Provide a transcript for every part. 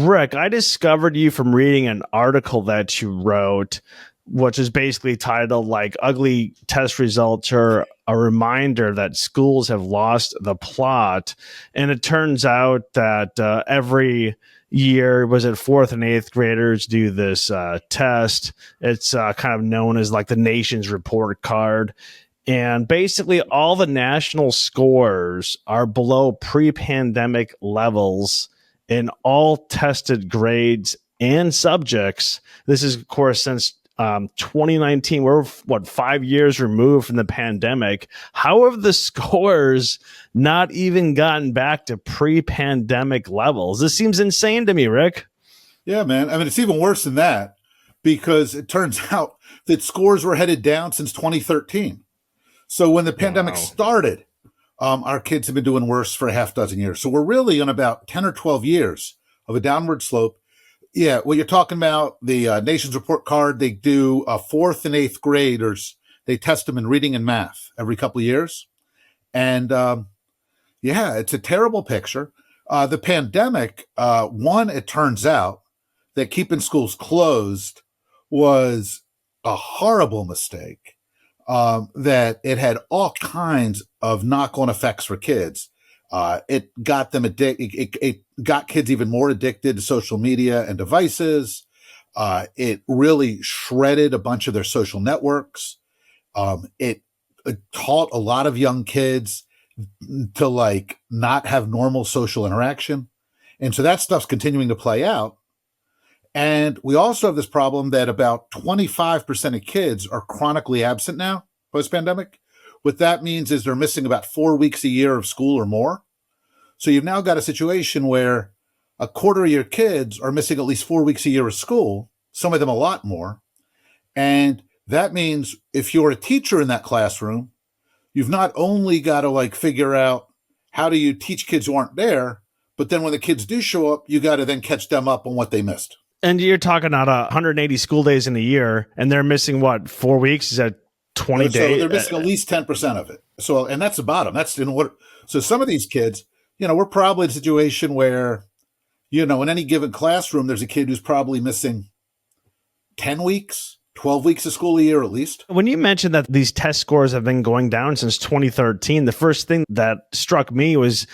Rick, I discovered you from reading an article that you wrote, which is basically titled like "Ugly Test Results Are a Reminder That Schools Have Lost the Plot." And it turns out that every year, was it fourth and eighth graders do this test. It's kind of known as like the nation's report card. And basically, all the national scores are below pre-pandemic levels in all tested grades and subjects. This is, of course, since 2019. We're, 5 years removed from the pandemic. How have the scores not even gotten back to pre-pandemic levels? This seems insane to me, Rick. Yeah, man. I mean, it's even worse than that because it turns out that scores were headed down since 2013. So when the pandemic started, our kids have been doing worse for a half dozen years. So we're really on about 10 or 12 years of a downward slope. Yeah, what you're talking about, the Nation's Report Card, they do fourth and eighth graders. They test them in reading and math every couple of years. And yeah, it's a terrible picture. The pandemic, it turns out that keeping schools closed was a horrible mistake. That it had all kinds of knock-on effects for kids. It got them addicted. It got kids even more addicted to social media and devices. It really shredded a bunch of their social networks. It taught a lot of young kids to like not have normal social interaction. And so that stuff's continuing to play out. And we also have this problem that about 25% of kids are chronically absent now, post-pandemic. What that means is they're missing about 4 weeks a year of school or more. So you've now got a situation where a quarter of your kids are missing at least 4 weeks a year of school, some of them a lot more. And that means if you're a teacher in that classroom, you've not only got to like figure out how do you teach kids who aren't there, but then when the kids do show up, you got to then catch them up on what they missed. And you're talking about 180 school days in a year, and they're missing 4 weeks? Is that 20 days? So they're missing at least 10% of it. So, and that's the bottom. That's what. So some of these kids, we're probably in a situation where, in any given classroom, there's a kid who's probably missing 10 weeks, 12 weeks of school a year at least. When you mentioned that these test scores have been going down since 2013, the first thing that struck me was,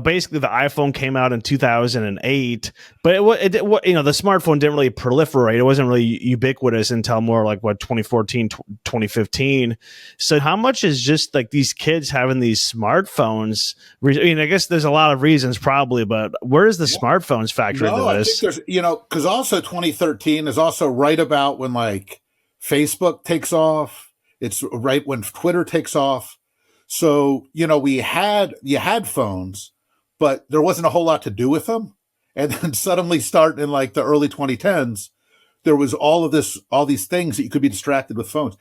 basically the iPhone came out in 2008, but the smartphone didn't really proliferate. It wasn't really ubiquitous until more like 2014, 2015. So how much is just like these kids having these smartphones? I guess there's a lot of reasons probably, but where is the smartphones factor into this? I think there's, because also 2013 is also right about when like Facebook takes off. It's right when Twitter takes off. So, you had phones, but there wasn't a whole lot to do with them. And then suddenly starting in like the early 2010s, there was all these things that you could be distracted with phones.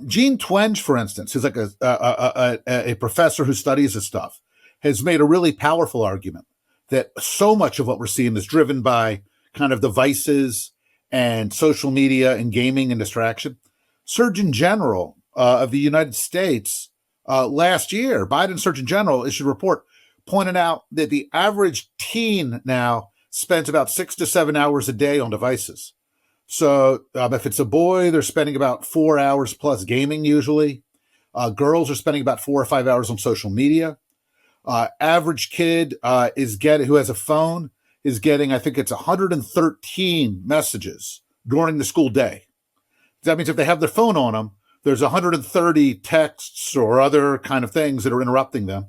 Gene Twenge, for instance, who's like a professor who studies this stuff, has made a really powerful argument that so much of what we're seeing is driven by kind of devices and social media and gaming and distraction. Surgeon General of the United States last year, Biden Surgeon General issued a report pointing out that the average teen now spends about 6 to 7 hours a day on devices. So if it's a boy, they're spending about 4 hours plus gaming usually. Girls are spending about 4 or 5 hours on social media. Average kid who has a phone is getting, I think it's 113 messages during the school day. That means if they have their phone on them, there's 130 texts or other kind of things that are interrupting them.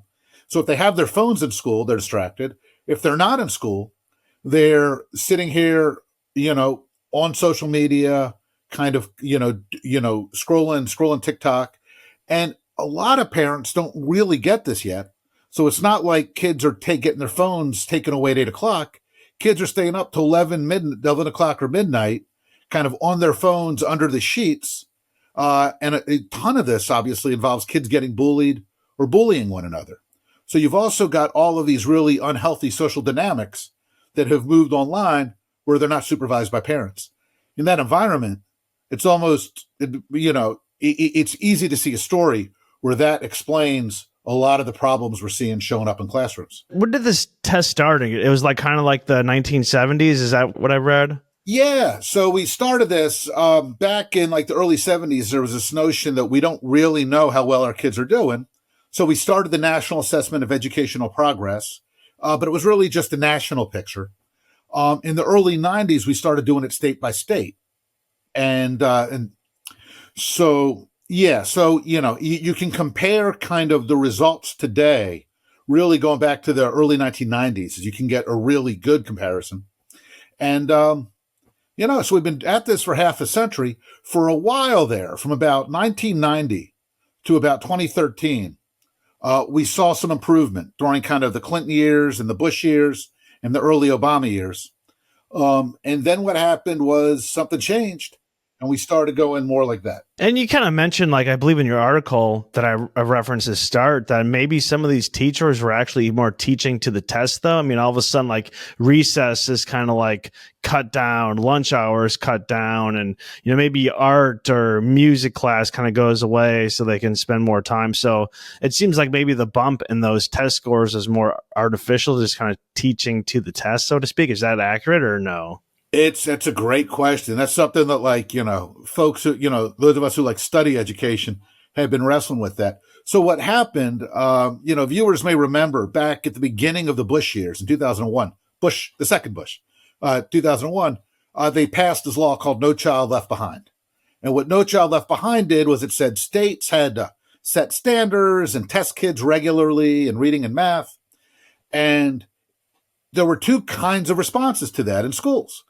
So if they have their phones in school, they're distracted. If they're not in school, they're sitting here, on social media, kind of, scrolling TikTok. And a lot of parents don't really get this yet. So it's not like kids are getting their phones taken away at 8 o'clock. Kids are staying up till 11 o'clock or midnight, kind of on their phones under the sheets. And a ton of this obviously involves kids getting bullied or bullying one another. So you've also got all of these really unhealthy social dynamics that have moved online where they're not supervised by parents. In that environment, it's almost, it's easy to see a story where that explains a lot of the problems we're seeing showing up in classrooms. When did this test start? It was like kind of like the 1970s. Is that what I read? Yeah, so we started this back in like the early 70s. There was this notion that we don't really know how well our kids are doing. So we started the National Assessment of Educational Progress, but it was really just a national picture. In the early 90s, we started doing it state by state. And so, yeah, so, you can compare kind of the results today, really going back to the early 1990s, you can get a really good comparison. And, so we've been at this for half a century. For a while there, from about 1990 to about 2013, we saw some improvement during kind of the Clinton years and the Bush years and the early Obama years. And then what happened was something changed, and we started going more like that. And you kind of mentioned, like, I believe in your article that I referenced at start, that maybe some of these teachers were actually more teaching to the test, though. I mean, all of a sudden, like, recess is kind of like cut down, lunch hours cut down, and, maybe art or music class kind of goes away so they can spend more time. So it seems like maybe the bump in those test scores is more artificial, just kind of teaching to the test, so to speak. Is that accurate or no? It's a great question. That's something that, like, folks who, those of us who like study education have been wrestling with that. So what happened, viewers may remember back at the beginning of the Bush years in 2001, the second Bush, 2001, they passed this law called No Child Left Behind. And what No Child Left Behind did was it said states had to set standards and test kids regularly in reading and math. And there were two kinds of responses to that in schools.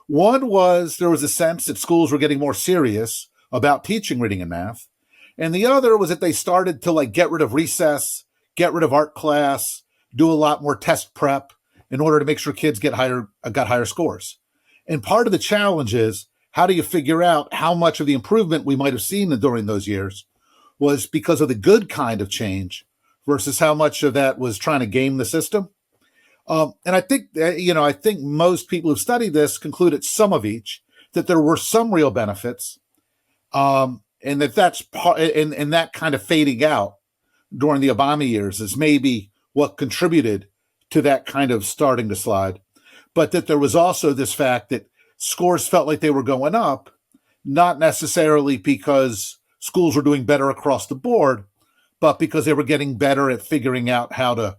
One was there was a sense that schools were getting more serious about teaching reading and math. And the other was that they started to like get rid of recess, get rid of art class, do a lot more test prep in order to make sure kids got higher scores. And part of the challenge is, how do you figure out how much of the improvement we might have seen during those years was because of the good kind of change versus how much of that was trying to game the system? And I think, I think most people who've studied this concluded some of each, that there were some real benefits, and that's part, and that kind of fading out during the Obama years is maybe what contributed to that kind of starting to slide. But that there was also this fact that scores felt like they were going up, not necessarily because schools were doing better across the board, but because they were getting better at figuring out how to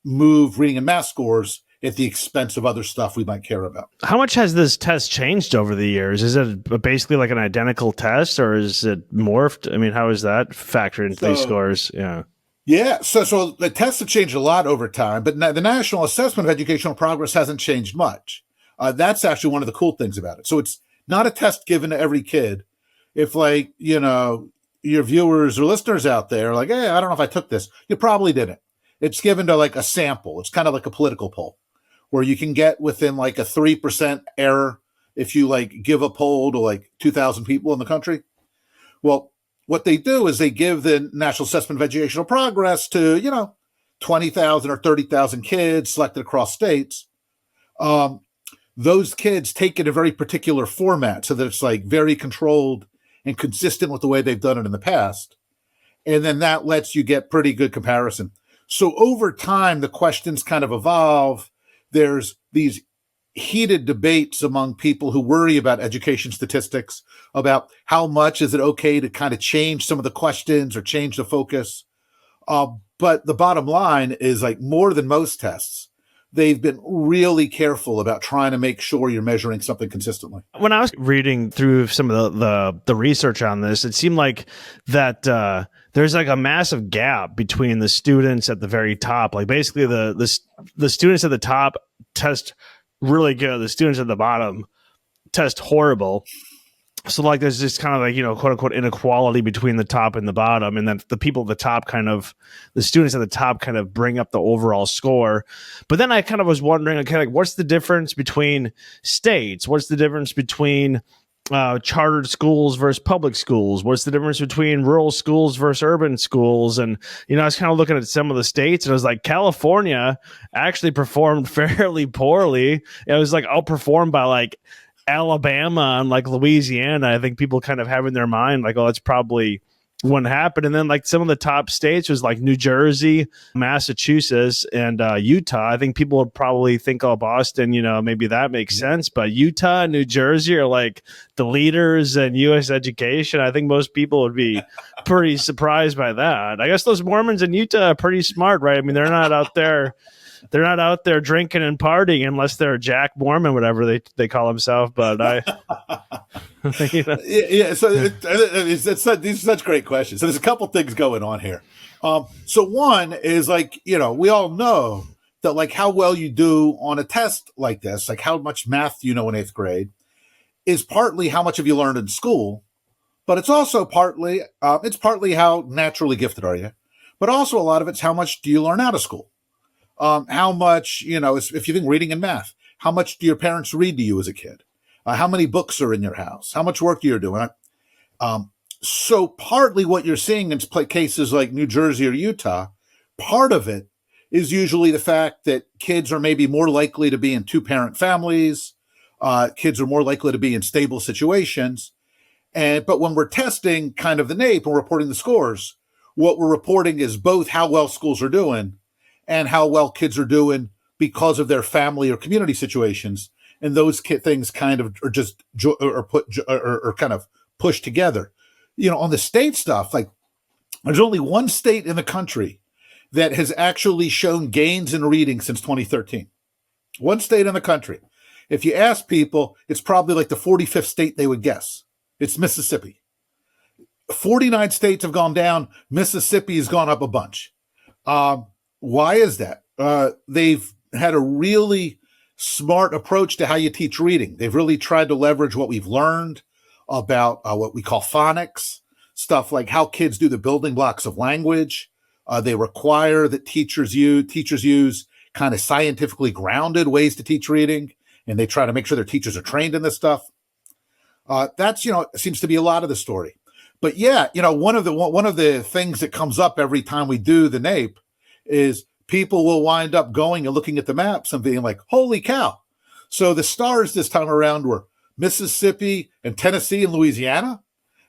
move reading and math scores at the expense of other stuff we might care about. How much has this test changed over the years? Is it basically like an identical test, or is it morphed? I mean, how is that factored into these scores? Yeah. Yeah. So the tests have changed a lot over time, but the National Assessment of Educational Progress hasn't changed much. That's actually one of the cool things about it. So it's not a test given to every kid. If your viewers or listeners out there are like, hey, I don't know if I took this, you probably didn't. It's given to like a sample. It's kind of like a political poll where you can get within like a 3% error if you like give a poll to like 2,000 people in the country. Well, what they do is they give the National Assessment of Educational Progress to, 20,000 or 30,000 kids selected across states. Those kids take it in a very particular format so that it's like very controlled and consistent with the way they've done it in the past. And then that lets you get pretty good comparison. So over time, the questions kind of evolve. There's these heated debates among people who worry about education statistics about how much is it okay to kind of change some of the questions or change the focus. But the bottom line is, like, more than most tests, they've been really careful about trying to make sure you're measuring something consistently. When I was reading through some of the research on this, it seemed like that there's like a massive gap between the students at the very top. Like basically the students at the top test really good. The students at the bottom test horrible. So like there's this kind of like, quote unquote inequality between the top and the bottom. And then the people at the top the students at the top kind of bring up the overall score. But then I kind of was wondering, okay, like what's the difference between states? What's the difference between chartered schools versus public schools? What's the difference between rural schools versus urban schools? And, I was kind of looking at some of the states and I was like, California actually performed fairly poorly. It was like outperformed by like Alabama and like Louisiana. I think people kind of have in their mind like, oh, it's probably when it happened. And then like some of the top states was like New Jersey, Massachusetts, and Utah. I think people would probably think, oh, Boston, maybe that makes sense. But Utah and New Jersey are like the leaders in U.S. education. I think most people would be pretty surprised by that. I guess those Mormons in Utah are pretty smart, right? I mean, they're not out there drinking and partying unless they're Jack Mormon, whatever they call themselves. But yeah. So these are such great questions. So there's a couple things going on here. So one is like, we all know that like how well you do on a test like this, like how much math you know in 8th grade, is partly how much have you learned in school, but it's also partly how naturally gifted are you, but also a lot of it's how much do you learn out of school. How much, if you think reading and math, how much do your parents read to you as a kid? How many books are in your house? How much work are you doing? So partly what you're seeing in cases like New Jersey or Utah, part of it is usually the fact that kids are maybe more likely to be in 2-parent families. Kids are more likely to be in stable situations. But when we're testing kind of the NAEP and reporting the scores, what we're reporting is both how well schools are doing and how well kids are doing because of their family or community situations. And those things kind of are just or kind of pushed together. On the state stuff, like there's only one state in the country that has actually shown gains in reading since 2013. One state in the country. If you ask people, it's probably like the 45th state they would guess. It's Mississippi. 49 states have gone down. Mississippi has gone up a bunch. Why is that? They've had a really smart approach to how you teach reading. They've really tried to leverage what we've learned about what we call phonics, stuff like how kids do the building blocks of language. They require that teachers use kind of scientifically grounded ways to teach reading, and they try to make sure their teachers are trained in this stuff. That's, seems to be a lot of the story. But yeah, one of the things that comes up every time we do the NAEP is people will wind up going and looking at the maps and being like, holy cow. So the stars this time around were Mississippi and Tennessee and Louisiana.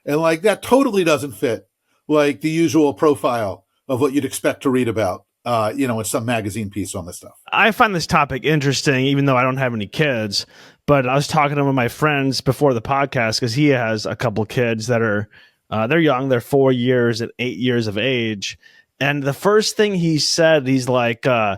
And like that totally doesn't fit like the usual profile of what you'd expect to read about, in some magazine piece on this stuff. I find this topic interesting, even though I don't have any kids. But I was talking to one of my friends before the podcast because he has a couple kids that are they're young. They're 4 years and 8 years of age. And the first thing he said, he's like, I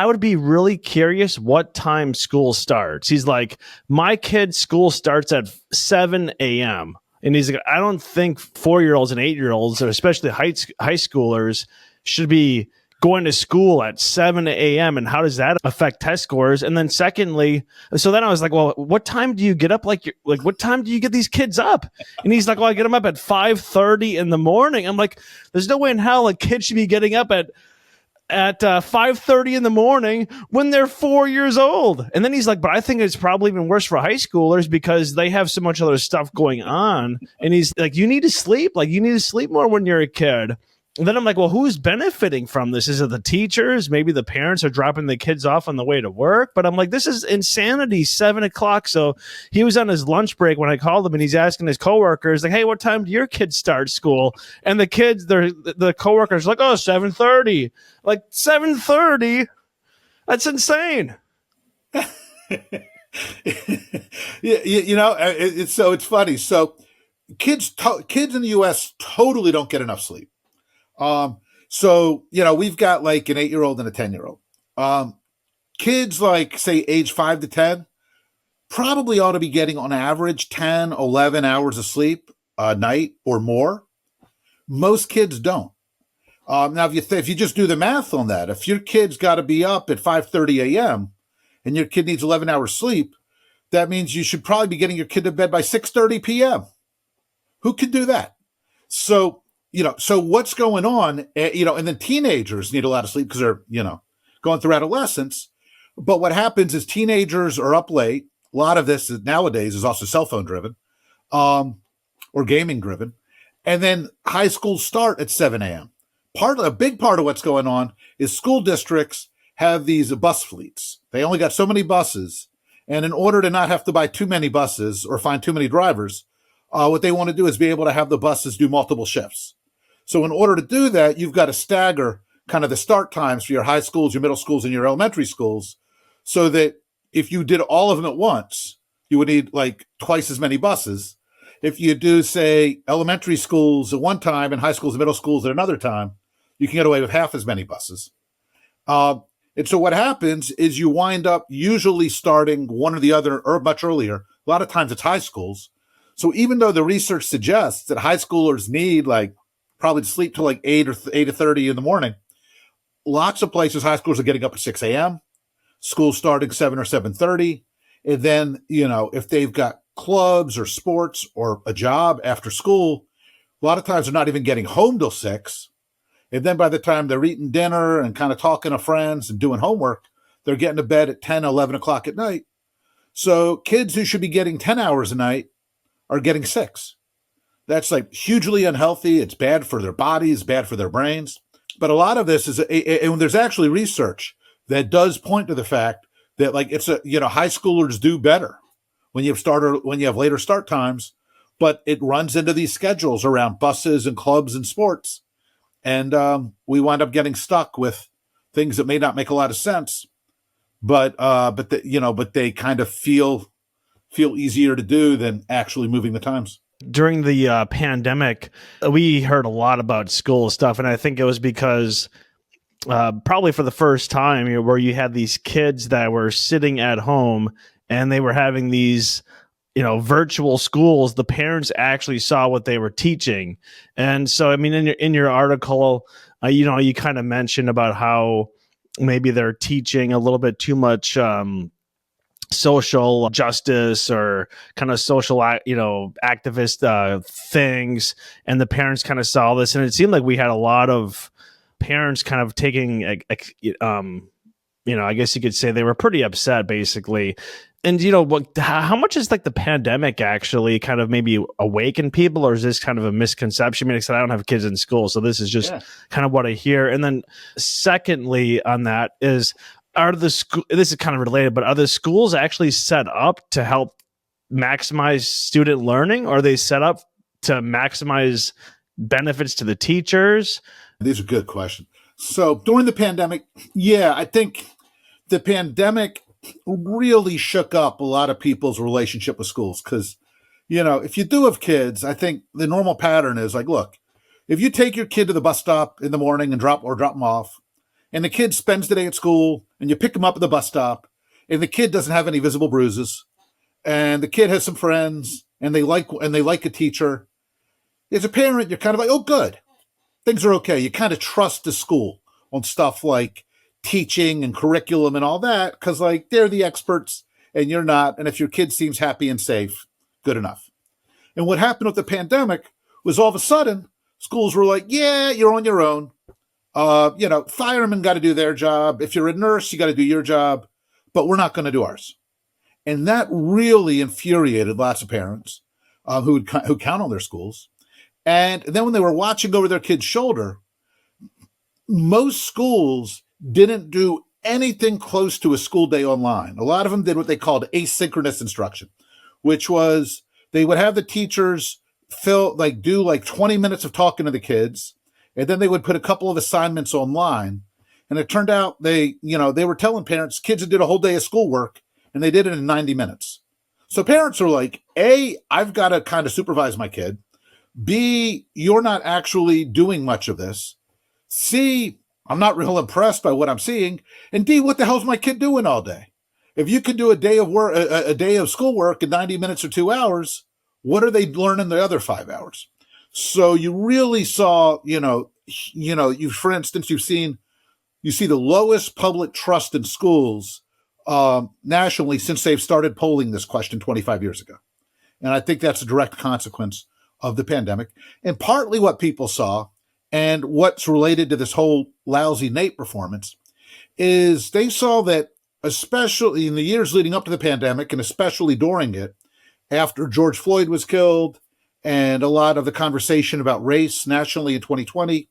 would be really curious what time school starts. He's like, my kid's school starts at 7 a.m. And he's like, I don't think 4-year-olds and 8-year-olds, or especially high schoolers, should be going to school at 7 a.m. And how does that affect test scores? And then secondly, so then I was like, well, what time do you get up? Like what time do you get these kids up? And he's like, well, I get them up at 5:30 in the morning. I'm like, there's no way in hell a kid should be getting up at 5:30 in the morning when they're 4 years old. And then he's like, but I think it's probably even worse for high schoolers because they have so much other stuff going on. And he's like, you need to sleep. Like, you need to sleep more when you're a kid. And then I'm like, well, who's benefiting from this? Is it the teachers? Maybe the parents are dropping the kids off on the way to work. But I'm like, this is insanity, 7 o'clock. So he was on his lunch break when I called him, and he's asking his coworkers, like, hey, what time do your kids start school? And the kids, the coworkers are like, oh, 7:30. Like, 7:30? That's insane. It's funny. So kids in the U.S. totally don't get enough sleep. We've got like an 8-year-old and a 10-year-old. Kids like, say, age 5 to 10 probably ought to be getting on average 10, 11 hours of sleep a night or more. Most kids don't. Now, if you just do the math on that, if your kid's got to be up at 5:30 a.m. and your kid needs 11 hours sleep, that means you should probably be getting your kid to bed by 6:30 p.m. Who could do that? So what's going on, and then teenagers need a lot of sleep because they're, going through adolescence. But what happens is teenagers are up late. A lot of this nowadays is also cell phone driven, or gaming driven. And then high schools start at 7 a.m. A big part of what's going on is school districts have these bus fleets. They only got so many buses. And in order to not have to buy too many buses or find too many drivers, what they want to do is be able to have the buses do multiple shifts. So in order to do that, you've got to stagger kind of the start times for your high schools, your middle schools, and your elementary schools, so that if you did all of them at once, you would need like twice as many buses. If you do, say, elementary schools at one time and high schools and middle schools at another time, you can get away with half as many buses. And so what happens is you wind up usually starting one or the other or much earlier. A lot of times it's high schools. So even though the research suggests that high schoolers need like probably to sleep till like 8:30 in the morning, lots of places high schools are getting up at 6 a.m. School starting 7 or 7:30. And then, if they've got clubs or sports or a job after school, a lot of times they're not even getting home till 6. And then by the time they're eating dinner and kind of talking to friends and doing homework, they're getting to bed at 10, 11 o'clock at night. So kids who should be getting 10 hours a night are getting 6. That's like hugely unhealthy. It's bad for their bodies, bad for their brains. But a lot of this is, and there's actually research that does point to the fact that like high schoolers do better when you have later start times, but it runs into these schedules around buses and clubs and sports. And we wind up getting stuck with things that may not make a lot of sense, but they kind of feel easier to do than actually moving the times. During the pandemic, we heard a lot about school stuff, and I think it was because probably for the first time where you had these kids that were sitting at home and they were having these virtual schools. The parents actually saw what they were teaching. And so, I mean, in your article, you kind of mentioned about how maybe they're teaching a little bit too much social justice or kind of social, activist things. And the parents kind of saw this. And it seemed like we had a lot of parents kind of taking, I guess you could say they were pretty upset, basically. And how much is like the pandemic actually kind of maybe awaken people, or is this kind of a misconception? I mean, I don't have kids in school, so this is just kind of what I hear. And then secondly on that is, this is kind of related, but are the schools actually set up to help maximize student learning, or are they set up to maximize benefits to the teachers? These are good questions. So during the pandemic, I think the pandemic really shook up a lot of people's relationship with schools. Because, if you do have kids, I think the normal pattern is like, look, if you take your kid to the bus stop in the morning and drop them off, and the kid spends the day at school, and you pick them up at the bus stop, and the kid doesn't have any visible bruises, and the kid has some friends, and they like a teacher, as a parent, you're kind of like, oh, good, things are okay. You kind of trust the school on stuff like teaching and curriculum and all that, because like they're the experts and you're not. And if your kid seems happy and safe, good enough. And what happened with the pandemic was all of a sudden schools were like, yeah, you're on your own. Firemen got to do their job. If you're a nurse, you got to do your job, but we're not going to do ours. And that really infuriated lots of parents who count on their schools. And then when they were watching over their kid's shoulder, most schools didn't do anything close to a school day online. A lot of them did what they called asynchronous instruction, which was they would have the teachers do 20 minutes of talking to the kids, and then they would put a couple of assignments online. And it turned out they were telling parents kids did a whole day of schoolwork, and they did it in 90 minutes. So parents are like, A, I've got to kind of supervise my kid. B, you're not actually doing much of this. C, I'm not real impressed by what I'm seeing. And D, what the hell's my kid doing all day? If you can do a day of work, a day of schoolwork in 90 minutes or 2 hours, what are they learning the other 5 hours? So you really saw, for instance, you see the lowest public trust in schools nationally since they've started polling this question 25 years ago. And I think that's a direct consequence of the pandemic. And partly what people saw, and what's related to this whole lousy NAEP performance, is they saw that, especially in the years leading up to the pandemic, and especially during it, after George Floyd was killed, and a lot of the conversation about race nationally in 2020,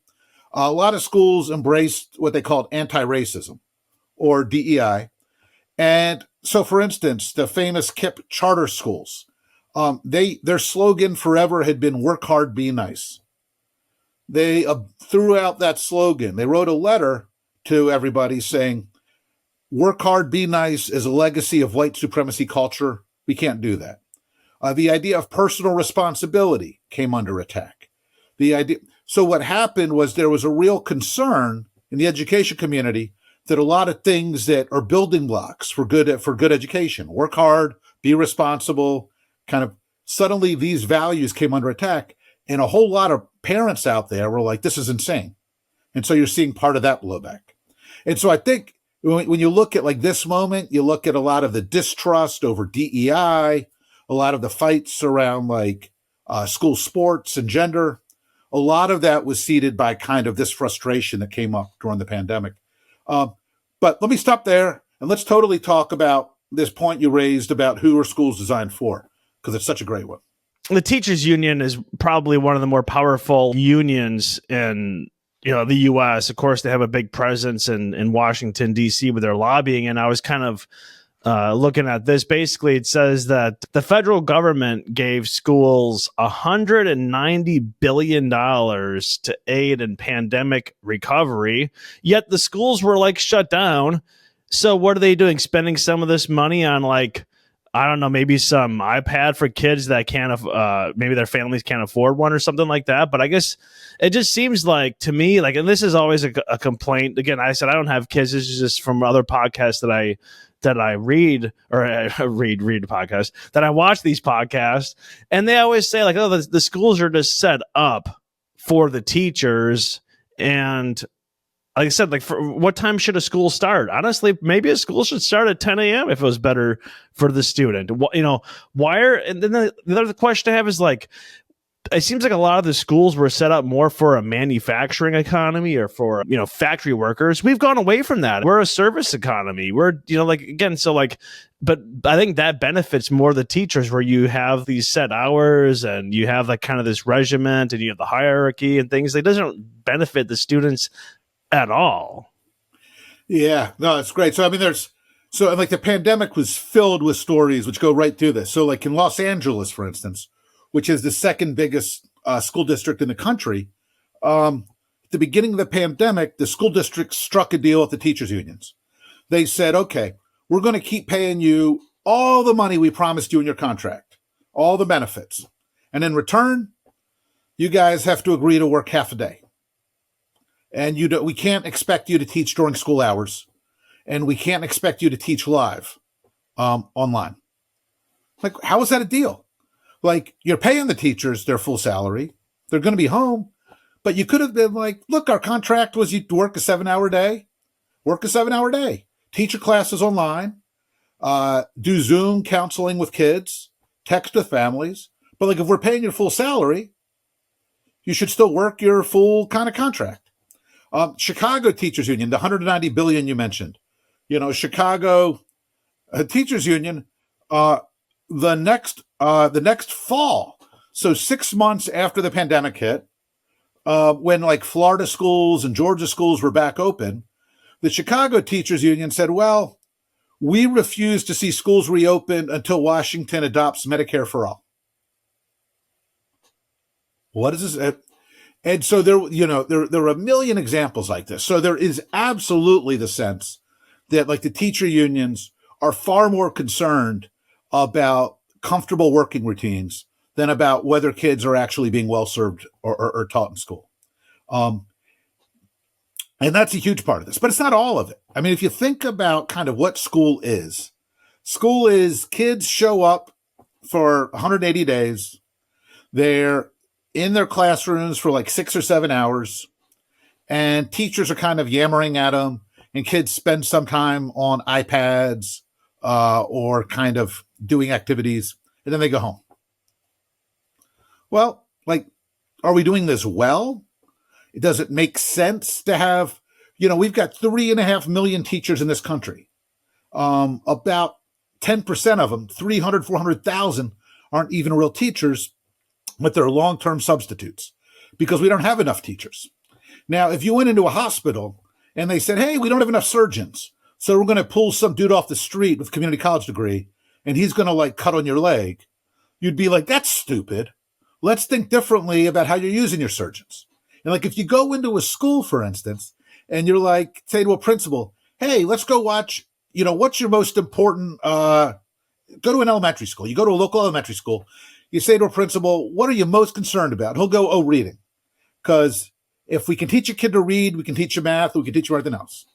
a lot of schools embraced what they called anti-racism, or DEI. And so, for instance, the famous KIPP charter schools, Their slogan forever had been "Work hard, be nice." They threw out that slogan. They wrote a letter to everybody saying, "Work hard, be nice" is a legacy of white supremacy culture. We can't do that. The idea of personal responsibility came under attack. So what happened was there was a real concern in the education community that a lot of things that are building blocks for good education, work hard, be responsible, kind of suddenly these values came under attack. And a whole lot of parents out there were like, this is insane. And so you're seeing part of that blowback. And so I think when you look at like this moment, you look at a lot of the distrust over DEI, a lot of the fights around like school sports and gender. A lot of that was seeded by kind of this frustration that came up during the pandemic. But let me stop there and let's totally talk about this point you raised about who are schools designed for, because it's such a great one. The teachers union is probably one of the more powerful unions in the U.S. Of course, they have a big presence in Washington, D.C. with their lobbying. And I was kind of looking at this. Basically, it says that the federal government gave schools $190 billion to aid in pandemic recovery, yet the schools were like shut down. So what are they doing? Spending some of this money on like, I don't know, maybe some iPad for kids that maybe their families can't afford one or something like that. But I guess it just seems like to me, like, and this is always a complaint. Again, I said I don't have kids. This is just from other podcasts that I read or read podcasts that I watch these podcasts, and they always say like, oh, the schools are just set up for the teachers. And like I said, like, for what time should a school start? Honestly, maybe a school should start at 10 a.m. if it was better for the student. And then the other question I have is like, it seems like a lot of the schools were set up more for a manufacturing economy or for, factory workers. We've gone away from that. We're a service economy. We're, but I think that benefits more the teachers, where you have these set hours and you have like kind of this regiment and you have the hierarchy and things. It doesn't benefit the students at all. Yeah, no, it's great. So, I mean, the pandemic was filled with stories which go right through this. So like in Los Angeles, for instance, which is the second biggest school district in the country, at the beginning of the pandemic, the school district struck a deal with the teachers unions. They said, okay, we're going to keep paying you all the money we promised you in your contract, all the benefits. And in return, you guys have to agree to work half a day. And we can't expect you to teach during school hours, and we can't expect you to teach live online. Like, how is that a deal? Like, you're paying the teachers their full salary. They're going to be home. But you could have been like, look, our contract was you work a 7-hour day. Work a 7-hour day. Teach your classes online. Do Zoom counseling with kids. Text with families. But like, if we're paying your full salary, you should still work your full kind of contract. Chicago Teachers Union, the $190 billion you mentioned. Chicago Teachers Union, the next fall, so 6 months after the pandemic hit, when like Florida schools and Georgia schools were back open, the Chicago Teachers Union said, well, we refuse to see schools reopen until Washington adopts Medicare for all. What is this? And so there are a million examples like this. So there is absolutely the sense that like the teacher unions are far more concerned about comfortable working routines than about whether kids are actually being well served or taught in school. And that's a huge part of this, but it's not all of it. I mean, if you think about kind of what school is kids show up for 180 days. They're in their classrooms for like 6 or 7 hours, and teachers are kind of yammering at them, and kids spend some time on iPads or kind of doing activities, and then they go home. Well, like, are we doing this well? Does it make sense to have, we've got 3.5 million teachers in this country. About 10% of them, 300, 400,000, aren't even real teachers, but they're long-term substitutes because we don't have enough teachers. Now, if you went into a hospital and they said, hey, we don't have enough surgeons, so we're going to pull some dude off the street with a community college degree, and he's going to like cut on your leg, you'd be like, that's stupid. Let's think differently about how you're using your surgeons. And like if you go into a school, for instance, and you're like, say to a principal, hey, let's go watch, what's your most important, go to an elementary school. You go to a local elementary school. You say to a principal, what are you most concerned about? He'll go, oh, reading. Because if we can teach a kid to read, we can teach you math, we can teach you everything else.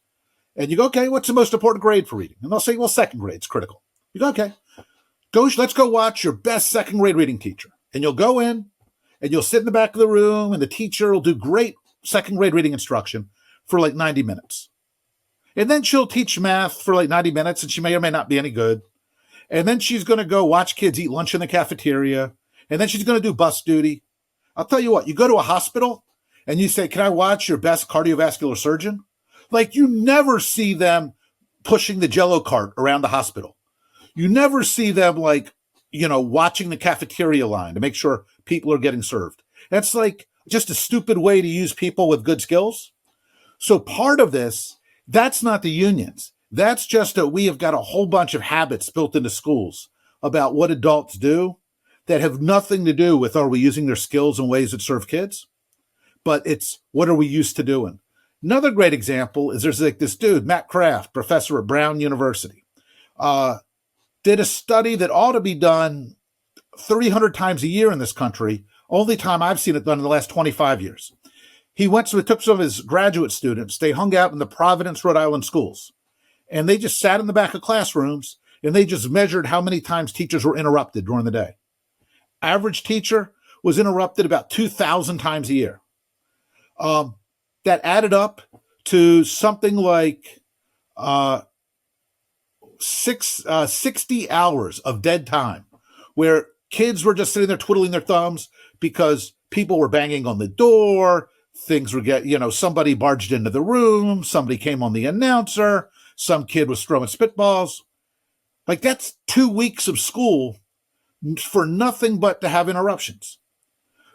And you go, okay, what's the most important grade for reading? And they'll say, well, second grade's critical. You go, okay, let's go watch your best second grade reading teacher. And you'll go in and you'll sit in the back of the room and the teacher will do great second grade reading instruction for like 90 minutes. And then she'll teach math for like 90 minutes and she may or may not be any good. And then she's going to go watch kids eat lunch in the cafeteria. And then she's going to do bus duty. I'll tell you what, you go to a hospital and you say, can I watch your best cardiovascular surgeon? Like you never see them pushing the Jell-O cart around the hospital. You never see them like, watching the cafeteria line to make sure people are getting served. That's like just a stupid way to use people with good skills. So part of this, that's not the unions. That's just that we have got a whole bunch of habits built into schools about what adults do that have nothing to do with are we using their skills in ways that serve kids, but it's what are we used to doing. Another great example is there's like this dude, Matt Kraft, professor at Brown University, did a study that ought to be done 300 times a year in this country. Only time I've seen it done in the last 25 years. He took some of his graduate students. They hung out in the Providence, Rhode Island schools. And they just sat in the back of classrooms and they just measured how many times teachers were interrupted during the day. Average teacher was interrupted about 2,000 times a year. That added up to something like 60 hours of dead time where kids were just sitting there twiddling their thumbs because people were banging on the door. Things were somebody barged into the room. Somebody came on the announcer. Some kid was throwing spitballs. Like that's 2 weeks of school for nothing but to have interruptions.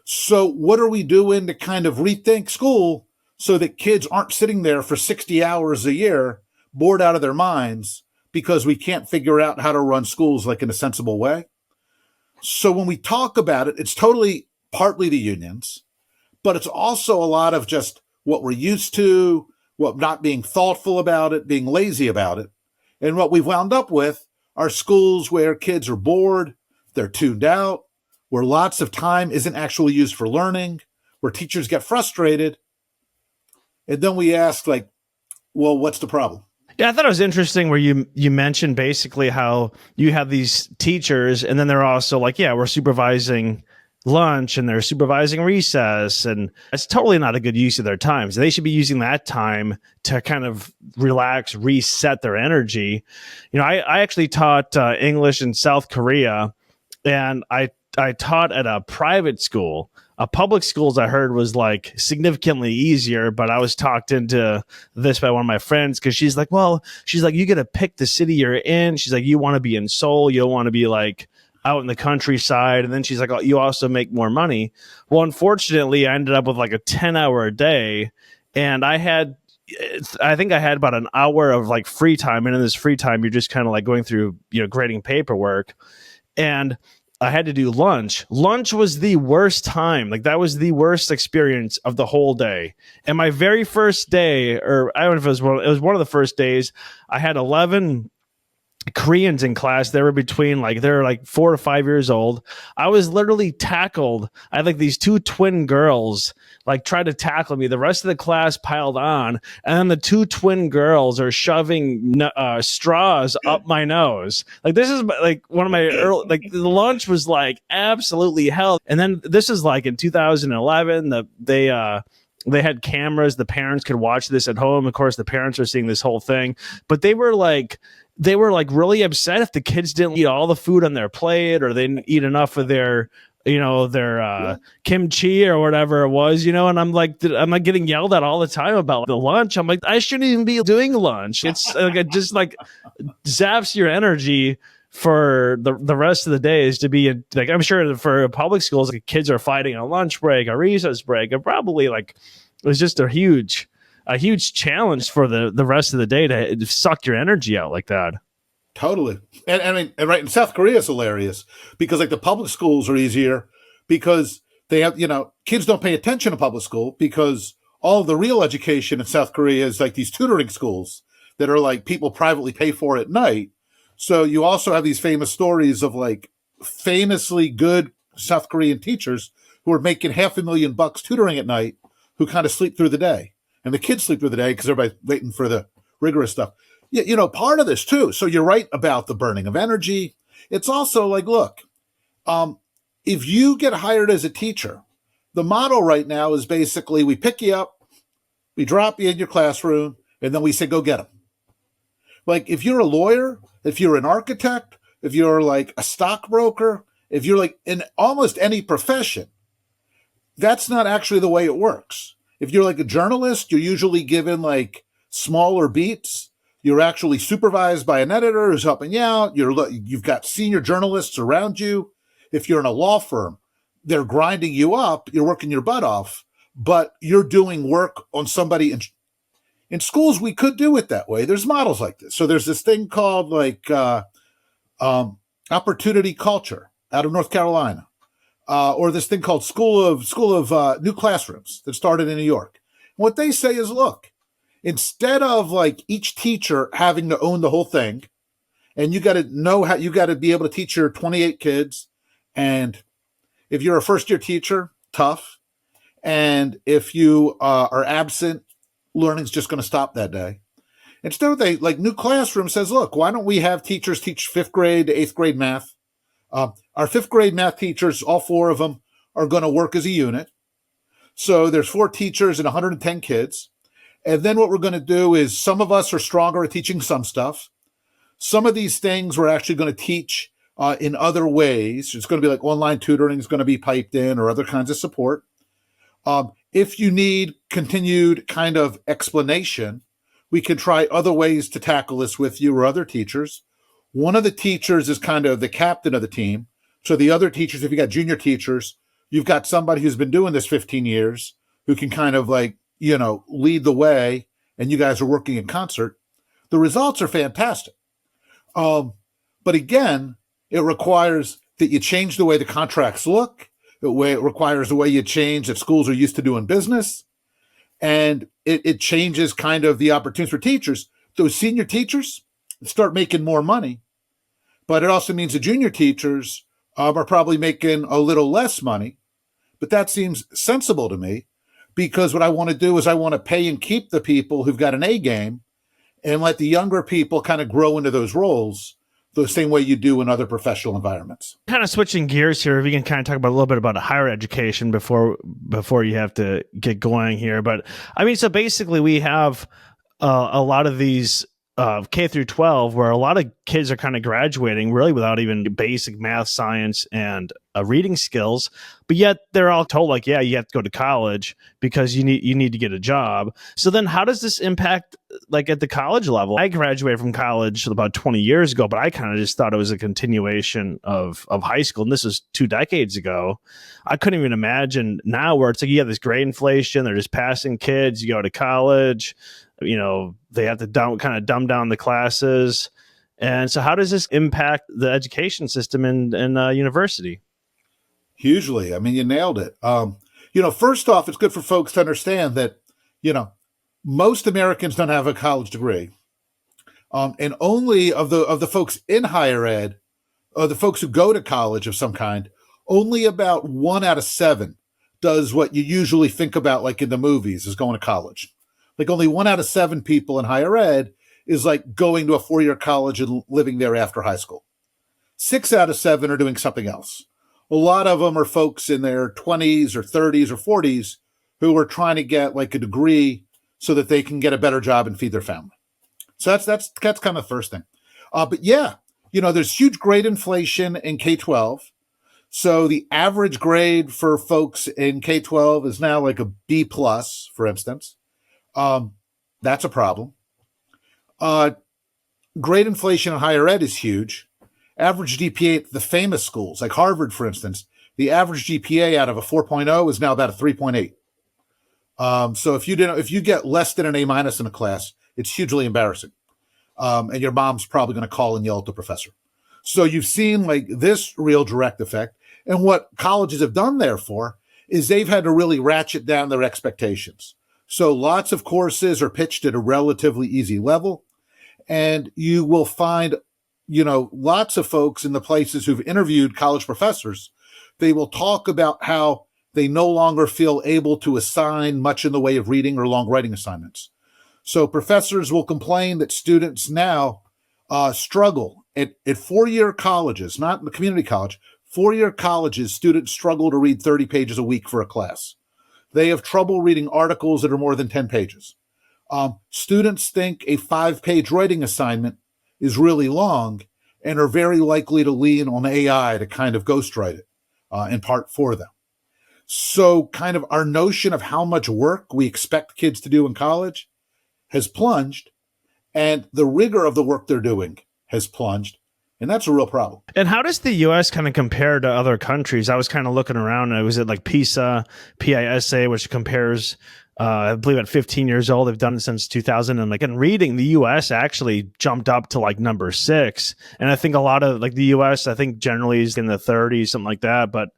So what are we doing to kind of rethink school so that kids aren't sitting there for 60 hours a year, bored out of their minds because we can't figure out how to run schools like in a sensible way? So when we talk about it, it's totally partly the unions, but it's also a lot of just what we're used to, what not being thoughtful about it, being lazy about it. And what we've wound up with are schools where kids are bored, they're tuned out, where lots of time isn't actually used for learning, where teachers get frustrated. And then we ask like, well, what's the problem? Yeah, I thought it was interesting where you mentioned basically how you have these teachers and then they're also like, yeah, we're supervising lunch and they're supervising recess, and it's totally not a good use of their time. So they should be using that time to kind of relax, reset their energy. I actually taught English in South Korea, and I taught at a private school. Public schools, I heard, was like significantly easier, but I was talked into this by one of my friends because she's like, you get to pick the city you're in. She's like, you want to be in Seoul, you don't want to be like out in the countryside. And then she's like, oh, you also make more money. Well, unfortunately, I ended up with like a 10-hour a day, and I think I had about an hour of like free time. And in this free time, you're just kind of like going through, grading paperwork. And I had to do lunch. Lunch was the worst time. Like that was the worst experience of the whole day. And my very first day, or I don't know if it was one of the first days, I had 11 Koreans in class. They were they're like 4 to 5 years old. I was literally tackled. I had like these 2 twin girls like try to tackle me. The rest of the class piled on, and then the 2 twin girls are shoving straws up my nose. Like this is like one of my early, like the lunch was like absolutely hell. And then this is like in 2011. They had cameras. The parents could watch this at home. Of course, the parents are seeing this whole thing, but they were like really upset if the kids didn't eat all the food on their plate, or they didn't eat enough of their kimchi or whatever it was, and I'm like getting yelled at all the time about the lunch. I'm like, I shouldn't even be doing lunch. It's like, it just like zaps your energy for the rest of the day. Is to be like, I'm sure for public schools, like, kids are fighting a lunch break, a recess break, and probably like it was just a huge challenge for the rest of the day to suck your energy out like that. Totally. And I mean, and right in South Korea is hilarious because like the public schools are easier because they have, kids don't pay attention to public school because all of the real education in South Korea is like these tutoring schools that are like people privately pay for at night. So you also have these famous stories of like famously good South Korean teachers who are making $500,000 tutoring at night who kind of sleep through the day. And the kids sleep through the day because everybody's waiting for the rigorous stuff. Yeah, part of this too. So you're right about the burning of energy. It's also like, look, if you get hired as a teacher, the model right now is basically we pick you up, we drop you in your classroom, and then we say, go get them. Like if you're a lawyer, if you're an architect, if you're like a stockbroker, if you're like in almost any profession, that's not actually the way it works. If you're like a journalist, you're usually given like smaller beats. You're actually supervised by an editor who's helping you out. You've got senior journalists around you. If you're in a law firm, they're grinding you up. You're working your butt off, but you're doing work on somebody. In schools, we could do it that way. There's models like this. So there's this thing called like opportunity culture out of North Carolina, or this thing called School of New Classrooms that started in New York. What they say is, look, instead of like each teacher having to own the whole thing, and you got to know how, you got to be able to teach your 28 kids. And if you're a first year teacher, tough. And if you are absent, learning's just going to stop that day. Instead, New Classroom says, look, why don't we have teachers teach 5th grade to 8th grade math? Our 5th grade math teachers, all 4 of them, are going to work as a unit. So there's 4 teachers and 110 kids. And then what we're going to do is some of us are stronger at teaching some stuff. Some of these things we're actually going to teach in other ways. It's going to be like online tutoring is going to be piped in or other kinds of support. If you need continued kind of explanation, we can try other ways to tackle this with you or other teachers. One of the teachers is kind of the captain of the team. So the other teachers, if you got junior teachers, you've got somebody who's been doing this 15 years who can kind of like, lead the way, and you guys are working in concert. The results are fantastic. But again, it requires that you change the way the contracts look. It requires the way you change that schools are used to doing business. And it changes kind of the opportunities for teachers. Those senior teachers start making more money, but it also means the junior teachers are probably making a little less money. But that seems sensible to me. Because what I want to do is I want to pay and keep the people who've got an A game and let the younger people kind of grow into those roles the same way you do in other professional environments. Kind of switching gears here, if you can kind of talk about a little bit about higher education before you have to get going here. But I mean, so basically we have a lot of these K through 12 where a lot of kids are kind of graduating really without even basic math, science, and reading skills. But yet they're all told like, yeah, you have to go to college because you need to get a job. So then how does this impact like at the college level? I graduated from college about 20 years ago, but I kind of just thought it was a continuation of high school. And this was 2 decades ago. I couldn't even imagine now where it's like you have this grade inflation. They're just passing kids. You go to college. They have to dumb down the classes. And so how does this impact the education system in university? Hugely. I mean, you nailed it. First off, it's good for folks to understand that, most Americans don't have a college degree. And only of the folks in higher ed, or the folks who go to college of some kind, only about 1 out of 7 does what you usually think about, like in the movies, is going to college. Like only 1 out of 7 people in higher ed is like going to a 4-year college and living there after high school. 6 out of 7 are doing something else. A lot of them are folks in their 20s or 30s or 40s who are trying to get like a degree so that they can get a better job and feed their family. So that's kind of the first thing. But yeah, there's huge grade inflation in K-12. So the average grade for folks in K-12 is now like a B+, for instance. That's a problem. Grade inflation in higher ed is huge. Average GPA at the famous schools, like Harvard, for instance, the average GPA out of a 4.0 is now about a 3.8. So if you get less than an A- in a class, it's hugely embarrassing. and your mom's probably going to call and yell at the professor. So you've seen like this real direct effect. And what colleges have done, therefore, is they've had to really ratchet down their expectations. So lots of courses are pitched at a relatively easy level. And you will find, lots of folks in the places who've interviewed college professors, they will talk about how they no longer feel able to assign much in the way of reading or long writing assignments. So professors will complain that students now struggle at four-year colleges, not in the community college. Four-year colleges, students struggle to read 30 pages a week for a class. They have trouble reading articles that are more than 10 pages. Students think a 5-page writing assignment is really long and are very likely to lean on AI to kind of ghostwrite it in part for them. So kind of our notion of how much work we expect kids to do in college has plunged, and the rigor of the work they're doing has plunged. And that's a real problem. And how does the U.S. kind of compare to other countries? I was kind of looking around, and was it like PISA, PISA, which compares, I believe at 15 years old, they've done it since 2000. And like in reading, the U.S. actually jumped up to like number 6. And I think a lot of like the U.S., I think generally is in the 30s, something like that. But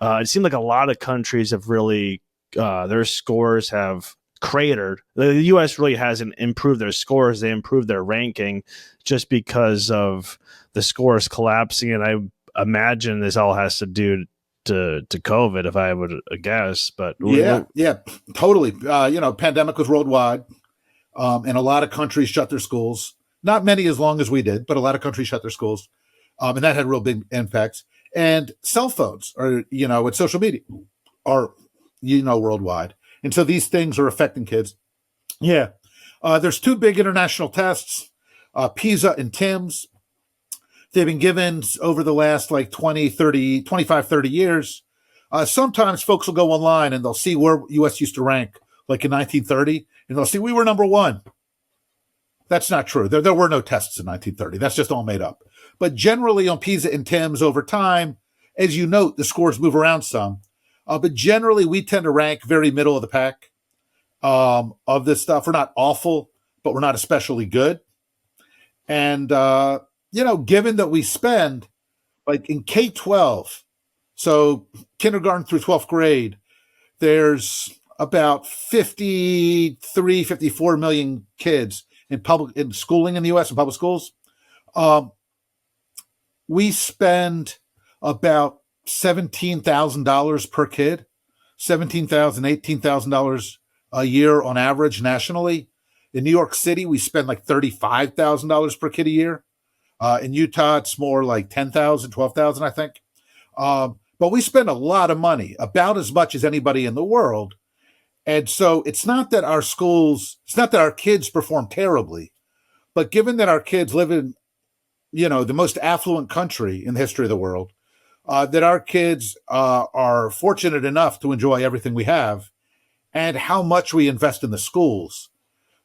it seemed like a lot of countries have really, their scores have cratered. The U.S. really hasn't improved their scores. They improved their ranking just because of the scores collapsing. And I imagine this all has to do to COVID, if I would guess. But yeah, totally. Pandemic was worldwide, and a lot of countries shut their schools. Not many as long as we did, but a lot of countries shut their schools, and that had real big impacts. And cell phones, or with social media, are worldwide, and so these things are affecting kids. Yeah, there's 2 big international tests, PISA and TIMSS. They've been given over the last like 25, 30 years. Sometimes folks will go online and they'll see where U.S. used to rank, like in 1930, and they'll see we were number 1. That's not true. There were no tests in 1930. That's just all made up. But generally on PISA and TIMSS over time, as you note, the scores move around some. But generally, we tend to rank very middle of the pack of this stuff. We're not awful, but we're not especially good. And given that we spend, like in K-12, so kindergarten through 12th grade, there's about 54 million kids in schooling in the U.S. in public schools. We spend about $17,000 per kid, $17,000, $18,000 a year on average nationally. In New York City, we spend like $35,000 per kid a year. In Utah, it's more like $10,000, $12,000, I think. But we spend a lot of money, about as much as anybody in the world. And so it's not that our kids perform terribly, but given that our kids live in, the most affluent country in the history of the world, that our kids are fortunate enough to enjoy everything we have and how much we invest in the schools,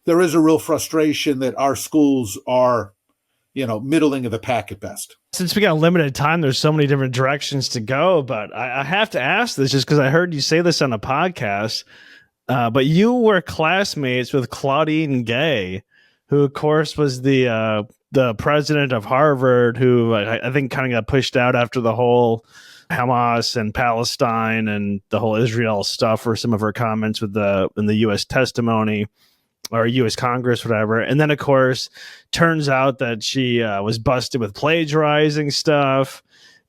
there is a real frustration that our schools are middling of the pack at best. Since we got limited time, there's so many different directions to go, but I have to ask this just because I heard you say this on a podcast, but you were classmates with Claudine Gay, who of course was the president of Harvard, who I think kind of got pushed out after the whole Hamas and Palestine and the whole Israel stuff for some of her comments in the U.S. testimony. Or U.S. Congress, whatever. And then, of course, turns out that she was busted with plagiarizing stuff.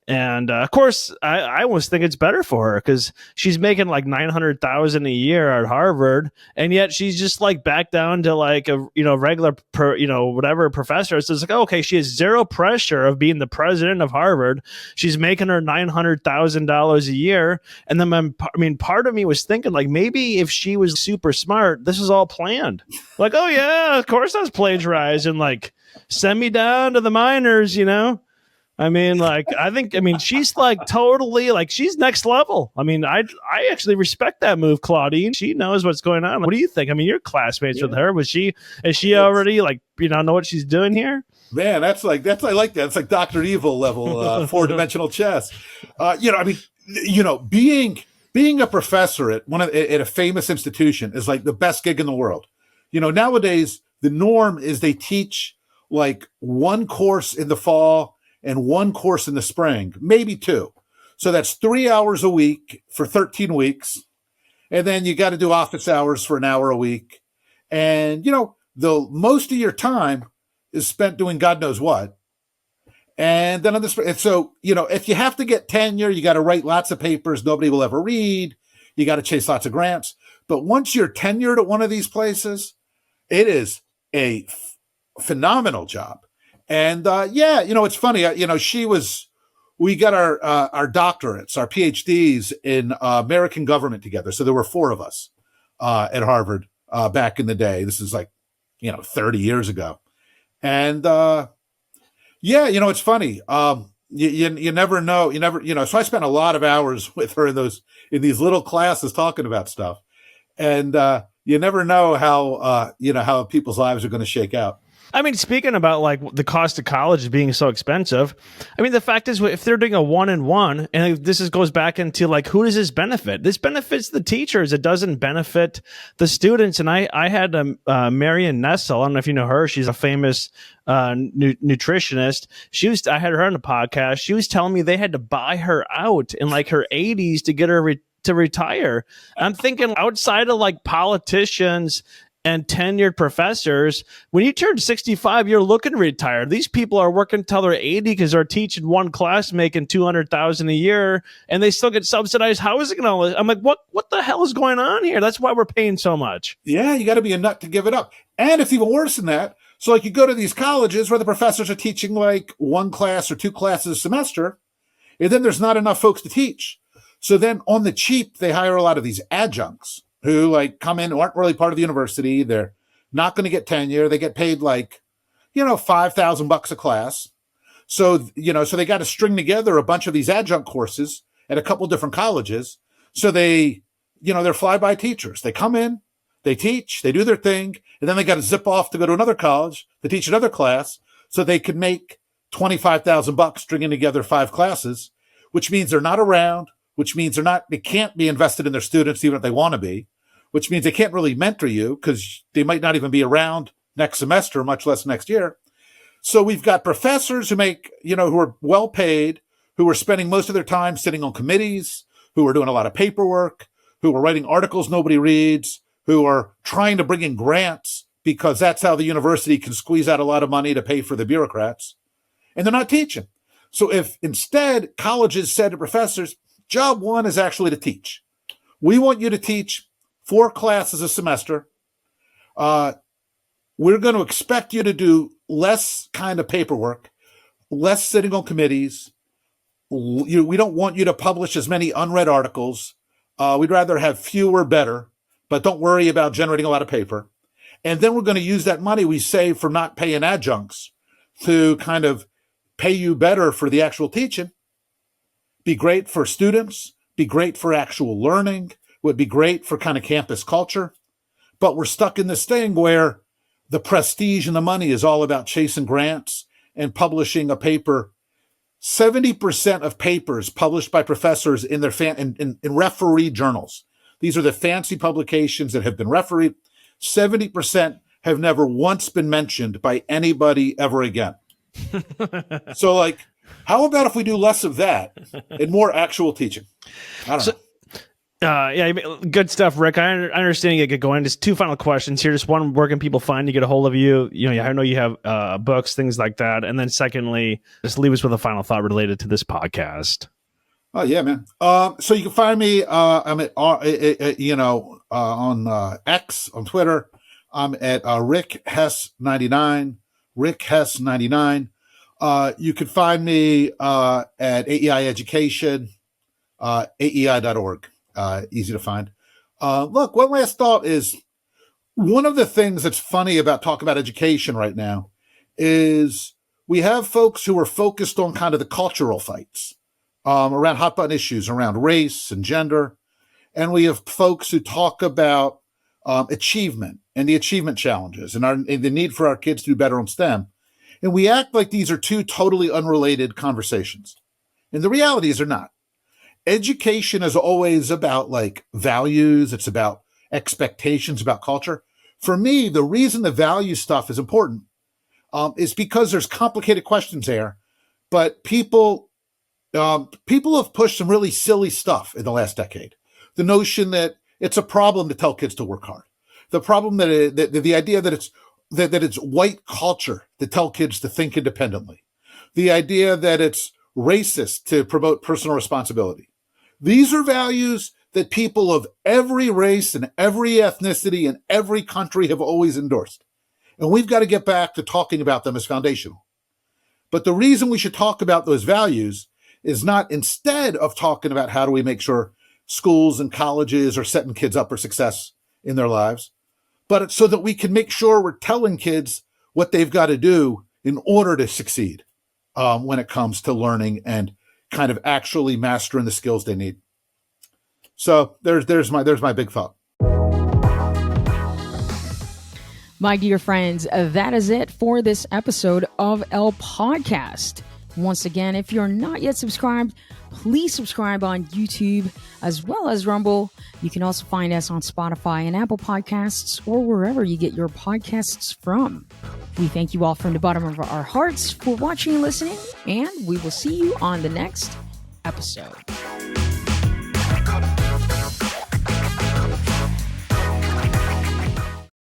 And, of course, I almost think it's better for her because she's making like $900,000 a year at Harvard. And yet she's just like back down to like a, regular, whatever professor. So it's like, okay, she has zero pressure of being the president of Harvard. She's making her $900,000 a year. And then, part of me was thinking like maybe if she was super smart, this is all planned. Like, oh, yeah, of course that's plagiarized. And like, send me down to the minors, she's like totally like she's next level. I actually respect that move, Claudine. She knows what's going on. What do you think? You're classmates with her. Is she already like, know what she's doing here? Man, I like that. It's like Dr. Evil level, 4-dimensional chess. Being a professor at a famous institution is like the best gig in the world. Nowadays the norm is they teach like one course in the fall and one course in the spring, maybe two. So that's 3 hours a week for 13 weeks. And then you got to do office hours for an hour a week. And, the most of your time is spent doing God knows what. And then and so, if you have to get tenure, you got to write lots of papers nobody will ever read. You got to chase lots of grants. But once you're tenured at one of these places, it is a phenomenal job. And it's funny. We got our doctorates, our PhDs in American government together. So there were 4 of us at Harvard back in the day. This is 30 years ago. And it's funny. You never know. So I spent a lot of hours with her in these little classes talking about stuff. And you never know how people's lives are going to shake out. I mean, speaking about like the cost of college being so expensive, I mean, the fact is, if they're doing a 1-in-1, and goes back into like, who does this benefit? This benefits the teachers. It doesn't benefit the students. And I had Marion Nessel. I don't know if you know her. She's a famous nutritionist. I had her on the podcast. She was telling me they had to buy her out in like her 80s to get her to retire. I'm thinking outside of like politicians and tenured professors, when you turn 65, you're looking to retire. These people are working until they're 80 because they're teaching one class, making $200,000 a year, and they still get subsidized housing and all this. I'm like, what the hell is going on here? That's why we're paying so much. Yeah, you got to be a nut to give it up. And it's even worse than that. So like you go to these colleges where the professors are teaching like one class or 2 classes a semester, and then there's not enough folks to teach. So then on the cheap, they hire a lot of these adjuncts who like come in, aren't really part of the university. They're not going to get tenure. They get paid $5,000 a class. So they got to string together a bunch of these adjunct courses at a couple different colleges. So they're flyby teachers. They come in, they teach, they do their thing, and then they got to zip off to go to another college to teach another class so they can make $25,000 stringing together 5 classes, which means they're not around, which means they can't be invested in their students even if they want to be, which means they can't really mentor you because they might not even be around next semester, much less next year. So we've got professors who who are well paid, who are spending most of their time sitting on committees, who are doing a lot of paperwork, who are writing articles nobody reads, who are trying to bring in grants because that's how the university can squeeze out a lot of money to pay for the bureaucrats. And they're not teaching. So if instead colleges said to professors, job 1 is actually to teach. We want you to teach 4 classes a semester. We're going to expect you to do less kind of paperwork, less sitting on committees. We don't want you to publish as many unread articles. We'd rather have fewer better, but don't worry about generating a lot of paper. And then we're going to use that money we save from not paying adjuncts to kind of pay you better for the actual teaching. Be great for students, be great for actual learning, would be great for kind of campus culture. But we're stuck in this thing where the prestige and the money is all about chasing grants and publishing a paper. 70% of papers published by professors in their in referee journals. These are the fancy publications that have been refereed. 70% have never once been mentioned by anybody ever again. So how about if we do less of that and more actual teaching? I don't know. Good stuff, Rick. I understand you get going. Just 2 final questions here. Just one, where can people find you, get a hold of you? I know you have books, things like that. And then secondly, just leave us with a final thought related to this podcast. Oh yeah, man. So you can find me. I'm at on X on Twitter. I'm at Rick Hess 99. Rick Hess 99. You can find me at AEI Education, AEI.org. Easy to find. Look, one last thought is one of the things that's funny about talking about education right now is we have folks who are focused on kind of the cultural fights around hot button issues around race and gender. And we have folks who talk about achievement and the achievement challenges and the need for our kids to do better on STEM. And we act like these are 2 totally unrelated conversations. And the reality is they're not. Education is always about values. It's about expectations, about culture. For me, the reason the value stuff is important is because there's complicated questions there, but people have pushed some really silly stuff in the last decade. The notion that it's a problem to tell kids to work hard. The problem the idea that it's white culture to tell kids to think independently. The idea that it's racist to promote personal responsibility. These are values that people of every race and every ethnicity and every country have always endorsed. And we've got to get back to talking about them as foundational. But the reason we should talk about those values is not instead of talking about how do we make sure schools and colleges are setting kids up for success in their lives, but it's so that we can make sure we're telling kids what they've got to do in order to succeed when it comes to learning and kind of actually mastering the skills they need. So there's my big thought. My dear friends, that is it for this episode of El Podcast. Once again, if you're not yet subscribed, please subscribe on YouTube as well as Rumble. You can also find us on Spotify and Apple Podcasts or wherever you get your podcasts from. We thank you all from the bottom of our hearts for watching and listening, and we will see you on the next episode.